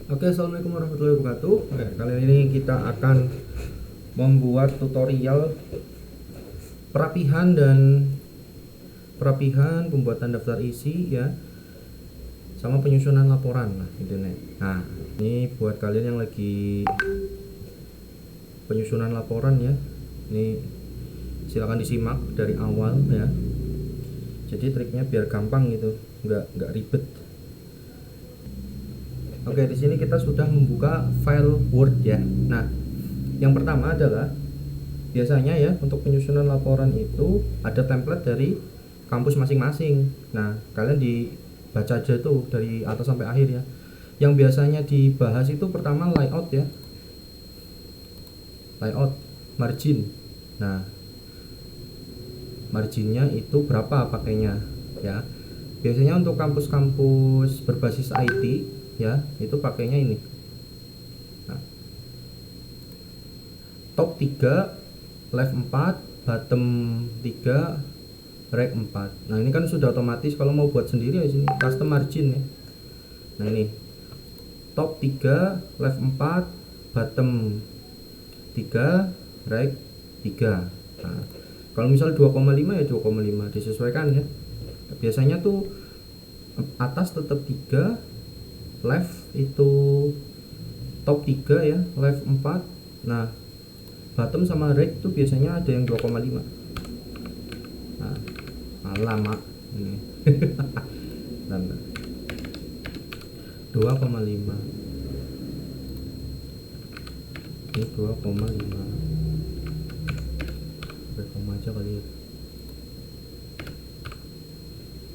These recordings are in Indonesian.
Oke, assalamualaikum warahmatullahi wabarakatuh. Oke, kali ini kita akan membuat tutorial perapihan pembuatan daftar isi ya, sama penyusunan laporan lah gitu nih. Nah, ini buat kalian yang lagi penyusunan laporan ya. Ini silakan disimak dari awal ya. Jadi triknya biar gampang gitu, nggak ribet. Oke, di sini kita sudah membuka file Word ya. Nah, yang pertama adalah biasanya ya untuk penyusunan laporan itu ada template dari kampus masing-masing. Nah, kalian dibaca aja tuh dari atas sampai akhir ya. Yang biasanya dibahas itu pertama layout ya. Layout, margin. Nah, marginnya itu berapa pakainya ya. Biasanya untuk kampus-kampus berbasis IT ya, itu pakainya ini. Nah, top 3, left 4, bottom 3, right 4. Nah, ini kan sudah otomatis. Kalau mau buat sendiri ya sini custom margin ya. Nah, ini top 3, left 4, bottom 3, right 3. Nah, kalau misal 2,5 ya 2,5 disesuaikan ya. Biasanya tuh atas tetap 3, left itu top 3 ya, left 4. Nah, bottom sama right tuh biasanya ada yang 2,5. Nah, lama ini. 2,5. Ini 2,5. Koma aja kali ya.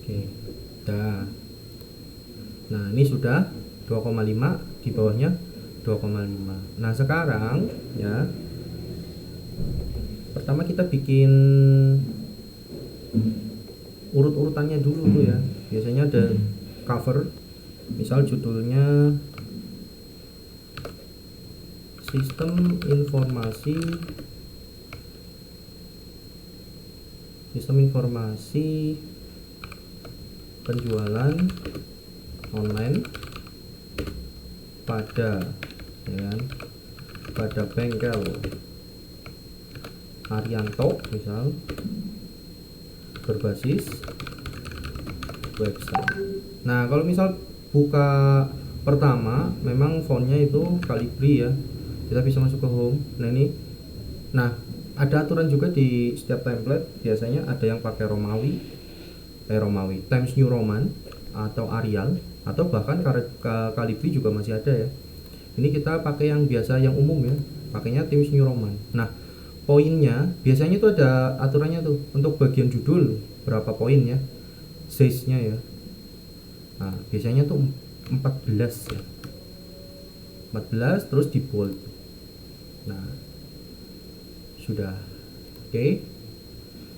Oke, dah. Nah, ini sudah 2,5, di bawahnya 2,5. Nah, sekarang ya, pertama kita bikin urut-urutannya dulu tuh ya. Biasanya ada cover, misal judulnya sistem informasi penjualan online pada ya, pada bengkel Arianto misal berbasis website. Nah, kalau misal buka pertama memang fontnya itu Calibri ya, kita bisa masuk ke home. Nah, ini ada aturan juga di setiap template. Biasanya ada yang pakai Romawi, Times New Roman atau Arial, atau bahkan Calibri juga masih ada ya. Ini kita pakai yang biasa, yang umum ya, pakainya Times New Roman. Nah, poinnya biasanya itu ada aturannya tuh. Untuk bagian judul berapa poin ya, size-nya ya. Nah, biasanya tuh 14 ya, 14 terus di bold. Nah, sudah. Oke.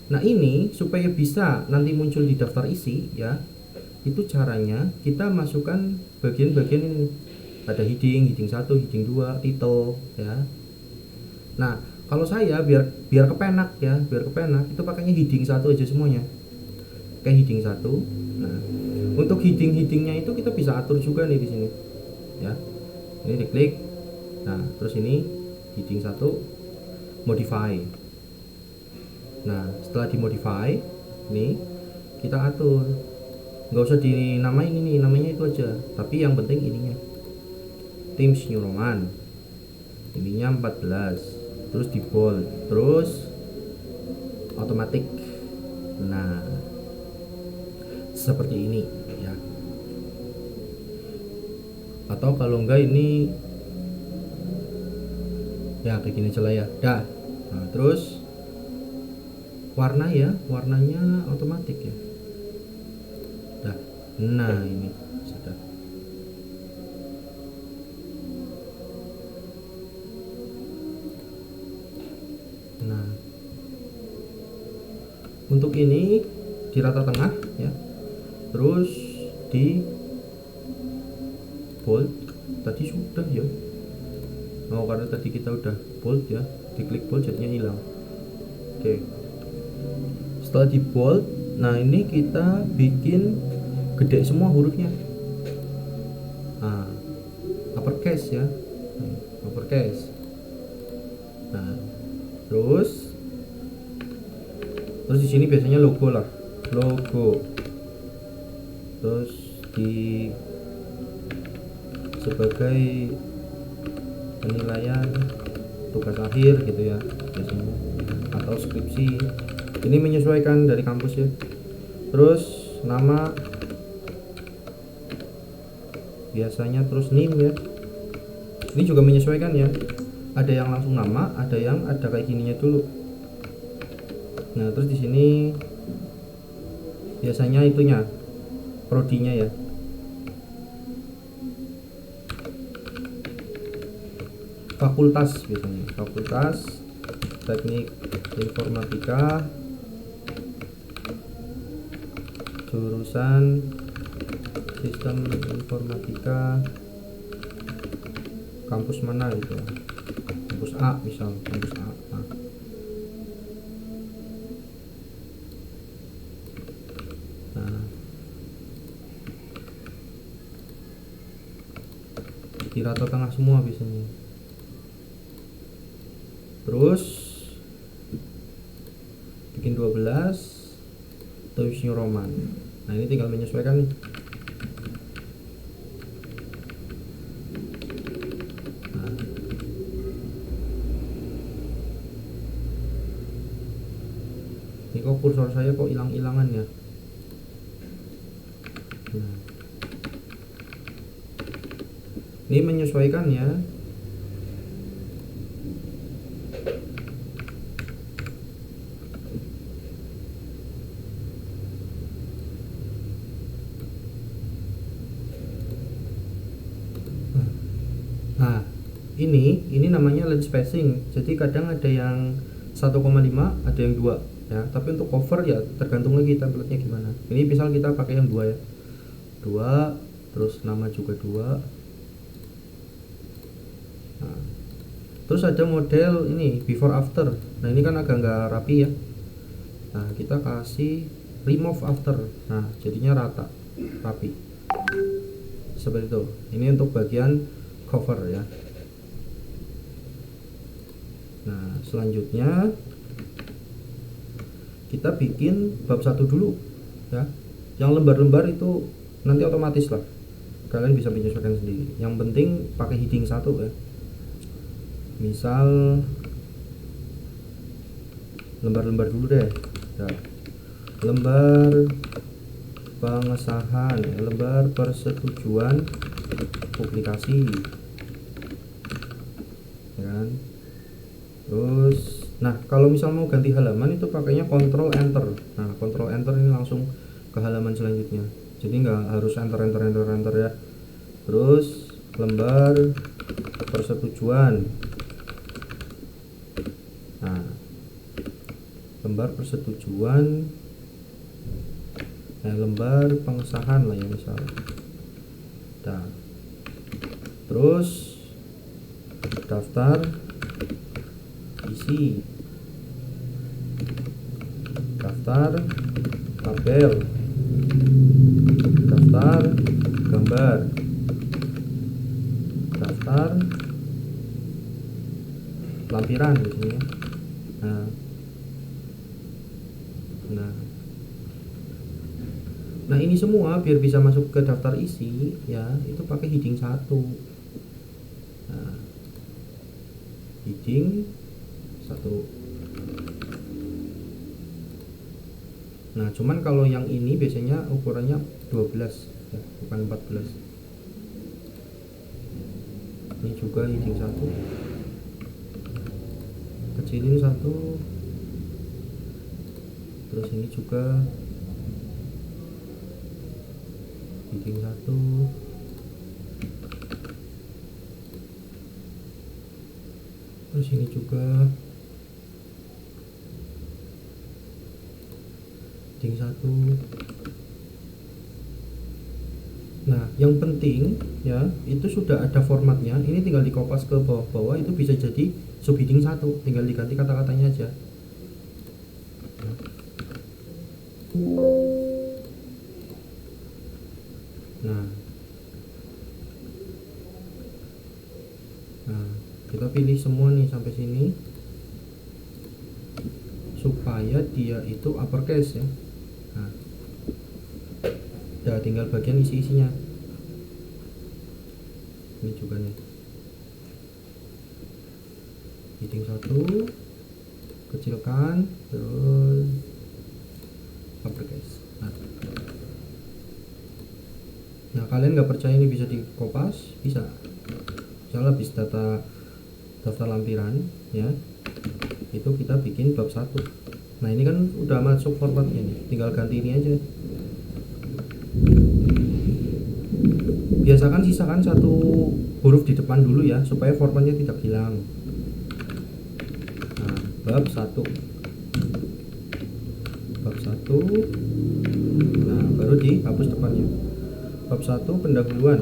Nah, ini supaya bisa nanti muncul di daftar isi ya, itu caranya kita masukkan bagian-bagian ini. Ada heading 1, heading 2, title ya. Nah, kalau saya biar kepenak ya, itu pakainya heading 1 aja semuanya. Kayak heading 1. Nah, untuk headingnya itu kita bisa atur juga nih di sini. Ya. Ini diklik. Nah, terus ini heading 1 modify. Nah, setelah dimodify, ini kita atur. Nggak usah dinamain ini, namanya itu aja. Tapi yang penting ininya Times New Roman. Ininya 14. Terus di bold, terus otomatis. Nah, seperti ini ya. Atau kalau enggak ini ya kayak gini aja lah ya. Dah. Nah, terus warnanya otomatis ya. Dah. Nah, ini sudah. Nah, untuk ini di rata tengah ya. Terus di bold tadi sudah ya. Oh, karena tadi kita udah bold ya, diklik bold jadinya hilang. Oke. Setelah di bold, nah ini kita bikin gede semua hurufnya. Nah, uppercase ya, uppercase. Nah, terus di sini biasanya logo lah, logo. Terus di sebagai penilaian tugas akhir gitu ya biasanya, atau skripsi. Ini menyesuaikan dari kampus ya. Terus nama biasanya, terus NIM ya. Ini juga menyesuaikan ya. Ada yang langsung nama, ada yang ada kayak gininya dulu. Nah, terus di sini biasanya itunya prodinya ya. Fakultas biasanya, fakultas teknik informatika, jurusan sistem informatika, kampus mana gitu ya, kampus A misal, kampus A. Nah, di rata tengah semua biasanya. Terus bikin 12 atau isinya roman. Nah, ini tinggal menyesuaikan nih. Nah, ini kok kursor saya kok hilang-hilangan ya. Nah, ini menyesuaikan ya. Nah, ini namanya lens spacing. Jadi kadang ada yang 1,5, ada yang 2 ya. Tapi untuk cover ya tergantung lagi template-nya gimana. Ini misal kita pakai yang 2 ya. 2, terus nama juga 2. Nah, terus ada model ini before after. Nah, ini kan agak nggak rapi ya. Nah, kita kasih remove after. Nah, jadinya rata, rapi. Seperti itu. Ini untuk bagian cover ya. Nah, selanjutnya kita bikin bab 1 dulu ya. Yang lembar-lembar itu nanti otomatis lah, kalian bisa menyesuaikan sendiri. Yang penting pakai heading 1 ya. Misal lembar-lembar dulu deh ya. Lembar pengesahan ya, lembar persetujuan publikasi ya kan. Terus nah, kalau misal mau ganti halaman itu pakainya Ctrl Enter. Nah, Ctrl Enter ini langsung ke halaman selanjutnya, jadi nggak harus enter ya. Terus lembar persetujuan. Nah, lembar persetujuan, lembar pengesahan lah ya misal. Nah, terus daftar isi, daftar tabel, daftar gambar, daftar lampiran biasanya. Nah, ini semua biar bisa masuk ke daftar isi ya, itu pakai heading 1. Nah, heading 1. Nah, cuman kalau yang ini biasanya ukurannya 12 ya, bukan 14. Ini juga heading 1. Kecilin 1. Terus ini juga heading 1. Terus ini juga heading 1. Nah, yang penting ya, itu sudah ada formatnya. Ini tinggal dikopas ke bawah-bawah, itu bisa jadi subheading 1, tinggal diganti kata-katanya aja. Nah, kita pilih semua nih sampai sini supaya dia itu uppercase ya. Nah, udah tinggal bagian isi-isinya. Ini juga nih, heading 1 kecilkan, terus uppercase. Nah kalian nggak percaya ini bisa dikopas, bisa. Misalnya habis daftar lampiran ya, itu kita bikin bab 1. Nah ini kan udah masuk formatnya nih, tinggal ganti ini aja. Biasakan sisakan 1 huruf di depan dulu ya, supaya formatnya tidak hilang. Nah, bab 1. Nah baru dihapus depannya. Bab 1 pendahuluan.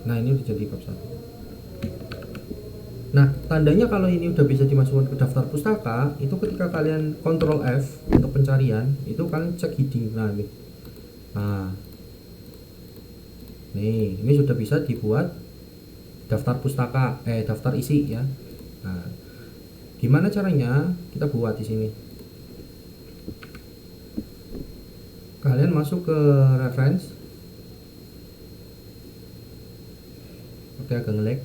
Nah ini udah jadi bab 1. Nah tandanya kalau ini udah bisa dimasukkan ke daftar pustaka itu ketika kalian Ctrl F untuk pencarian, itu kalian cek heading. Nah ini sudah bisa dibuat daftar pustaka, daftar isi ya. Nah gimana caranya? Kita buat di sini. Kalian masuk ke reference. Oke, agak nge-lag.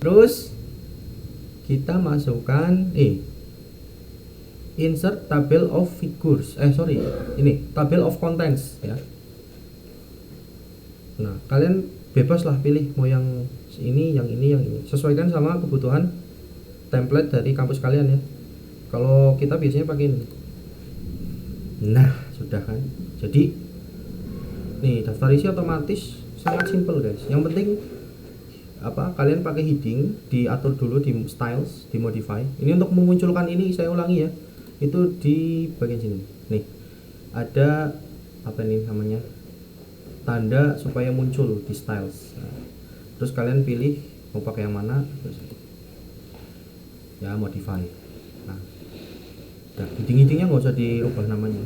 Terus kita masukkan insert table of figures. Ini table of contents ya. Nah, kalian bebas lah pilih mau yang ini, yang ini, yang ini. Sesuaikan sama kebutuhan template dari kampus kalian ya. Kalau kita biasanya pakai ini. Nah, sudah kan. Jadi nih daftar isi otomatis sangat simple guys. Yang penting kalian pakai heading, diatur dulu di styles, di modify. Ini untuk memunculkan ini, saya ulangi ya, itu di bagian sini nih ada namanya tanda supaya muncul di styles. Nah, terus kalian pilih mau pakai yang mana, terus ya modify. Nah heading-headingnya nggak usah dirubah namanya.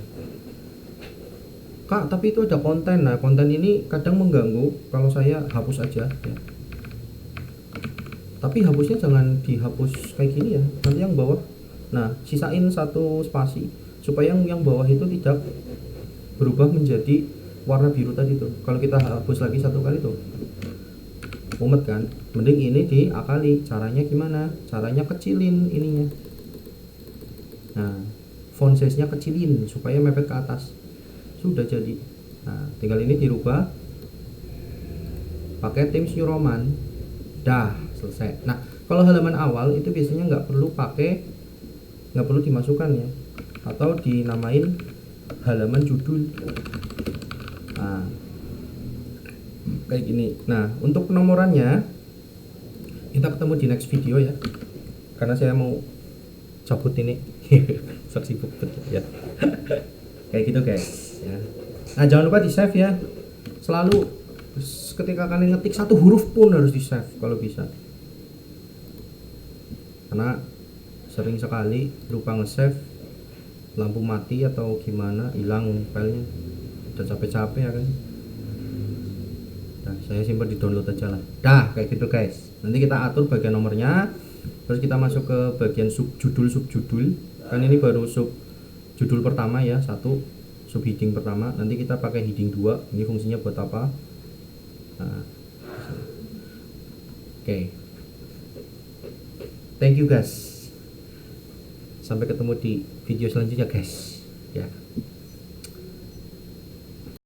Kak, tapi itu ada konten. Nah konten ini kadang mengganggu, kalau saya hapus aja ya. Tapi hapusnya jangan dihapus kayak gini ya, nanti yang bawah. Nah sisain 1 spasi supaya yang bawah itu tidak berubah menjadi warna biru tadi tuh. Kalau kita hapus lagi 1 kali tuh mumet kan. Mending ini diakali. Caranya gimana? Caranya kecilin ininya. Nah font size nya kecilin supaya mepet ke atas. Sudah jadi. Nah tinggal ini dirubah pakai Times New Roman. Dah selesai. Nah kalau halaman awal itu biasanya nggak perlu dimasukkan ya, atau dinamain halaman judul. Nah kayak gini. Nah untuk penomorannya kita ketemu di next video ya, karena saya mau cabut ini. Sok sibuk betul ya. Kayak gitu guys ya. Nah jangan lupa di save ya, selalu ketika kalian ngetik 1 huruf pun harus di save kalau bisa, karena sering sekali lupa nge-save, lampu mati atau gimana, hilang filenya, udah capek-capek ya kan. Nah saya simpan di download aja lah. Dah kayak gitu guys. Nanti kita atur bagian nomornya, terus kita masuk ke bagian subjudul. Kan ini baru sub judul pertama ya, 1 sub heading pertama. Nanti kita pakai heading 2. Ini fungsinya buat apa? Nah, oke. Thank you guys. Sampai ketemu di video selanjutnya guys. Ya.